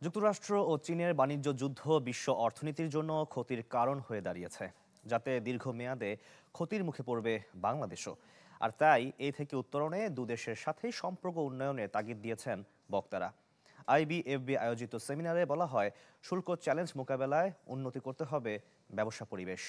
যুক্তরাষ্ট্র ও চীনের বাণিজ্য যুদ্ধ বিশ্ব অর্থনীতির জন্য ক্ষতির কারণ হয়ে দাঁড়িয়েছে, যাতে দীর্ঘমেয়াদে ক্ষতির মুখে পড়বে বাংলাদেশও। আর তাই এই থেকে উত্তরণে দুদেশের সাথে সম্পর্ক উন্নয়নে তাগিদ দিয়েছেন বক্তারা। আইবিএফবি আয়োজিত সেমিনারে বলা হয়, শুল্ক চ্যালেঞ্জ মোকাবেলায় উন্নতি করতে হবে ব্যবসা পরিবেশ।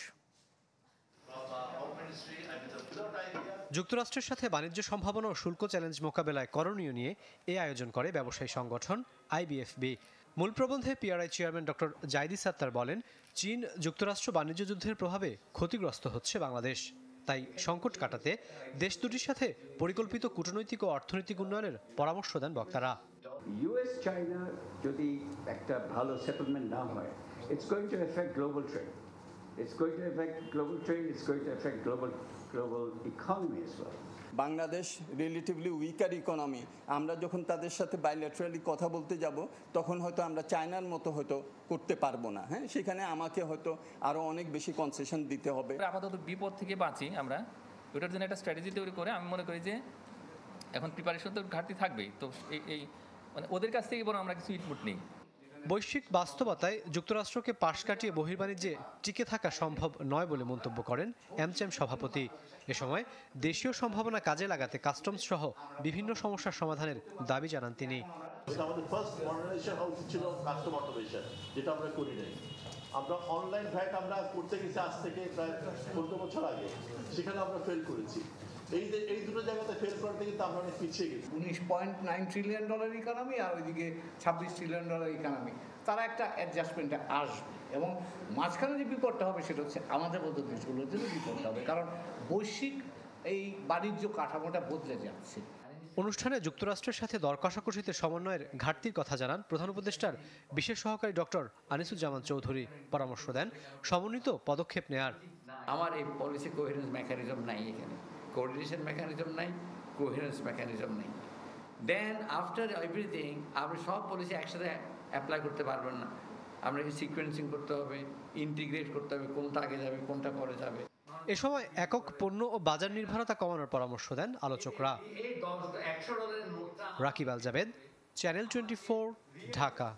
যুক্তরাষ্ট্রের সাথে বাণিজ্য সম্ভাবনা ও শুল্ক চ্যালেঞ্জ মোকাবেলায় করণীয় নিয়ে এই আয়োজন করে ব্যবসায়ী সংগঠন আইবিএফবি। মূল প্রবন্ধে PRI chairman doctor Zaidi Sattar বলেন, চীন যুক্তরাষ্ট্র বাণিজ্য যুদ্ধের প্রভাবে ক্ষতিগ্রস্ত হচ্ছে বাংলাদেশ। তাই সংকট কাটাতে দেশ দুটির সাথে পরিকল্পিত কূটনৈতিক ও অর্থনৈতিক উন্নয়নের পরামর্শ দেন বক্তারা। ইউএস চায়না যদি একটা ভালো সেটেলমেন্ট না হয়, it's going to affect global trade, it's going to affect global trade, it's going to affect global economy as well. Bangladesh relatively weaker economy, আমরা যখন তাদের সাথে বাইলেটারালি কথা বলতে যাব তখন হয়তো আমরা চায়নার মতো হয়তো করতে পারবো না। হ্যাঁ, সেখানে আমাকে হয়তো আরও অনেক বেশি কনসেশন দিতে হবে। আপাতত বিপদ থেকে বাঁচি আমরা, ওটার জন্য একটা স্ট্র্যাটেজি তৈরি করে আমি মনে করি যে এখন প্রিপারেশন তো ঘাটতি থাকবেই, তো এই মানে ওদের কাছ থেকে বরং আমরা কিছু ইনপুট নিই। বৈশ্বিক বাস্তবতায় যুক্তরাষ্ট্রকে পাশ কাটিয়ে বহির্বাণিজ্যে টিকে থাকা সম্ভব নয় বলে মন্তব্য করেন অ্যামচেম সভাপতি। এ সময় দেশীয় সম্ভাবনা কাজে লাগাতে কাস্টমস সহ বিভিন্ন সমস্যার সমাধানের দাবি জানান তিনি। আমাদের ফার্স্ট মডার্নাইজেশন হওয়া উচিত ছিল কাস্টম অটোমেশন, যেটা আমরা করি নাই। আমরা অনলাইন ভ্যাট আমরা করতে গেছি আজ থেকে প্রায় 15 বছর আগে, সেখানে আমরা ফেল করেছি। এই দুটো জায়গাতে ফেল করতে কিন্তু আমরা অনেক পিছিয়ে গেছি। $19.9 ট্রিলিয়ন ইকোনমি আর ওইদিকে $26 ট্রিলিয়ন ইকোনমি, তারা একটা অ্যাডজাস্টমেন্টে আসবে এবং মাঝখানে যে বিপদটা হবে সেটা হচ্ছে আমাদের মতো দেশগুলোর জন্য বিপদটা হবে, কারণ বৈশ্বিক এই বাণিজ্য কাঠামোটা বদলে যাচ্ছে। অনুষ্ঠানে যুক্তরাষ্ট্রের সাথে দর কষাকষিতে সমন্বয়ের ঘাটতির কথা জানান প্রধান উপদেষ্টার বিশেষ সহকারী ডক্টর আনিসুজ্জামান চৌধুরী। পরামর্শ দেন সমন্বিত পদক্ষেপ নেয়ার। আমার এই পলিসি কোহেরেন্স মেকানিজম নাই, এখানে কোঅর্ডিনেশন মেকানিজম নাই, কোহেরেন্স মেকানিজম নাই। দেন আফটার এভরিথিং আপনি সব পলিসি একসাথে অ্যাপ্লাই করতে পারবেন না। আপনাকে সিকোয়েন্সিং করতে হবে, ইন্টিগ্রেট করতে হবে, কোনটা আগে যাবে কোনটা পরে যাবে। এ সময় একক পণ্য ও বাজার নির্ভরতা কমানোর পরামর্শ দেন আলোচকরা। রাকিব আল জাবেদ, চ্যানেল 24, ঢাকা।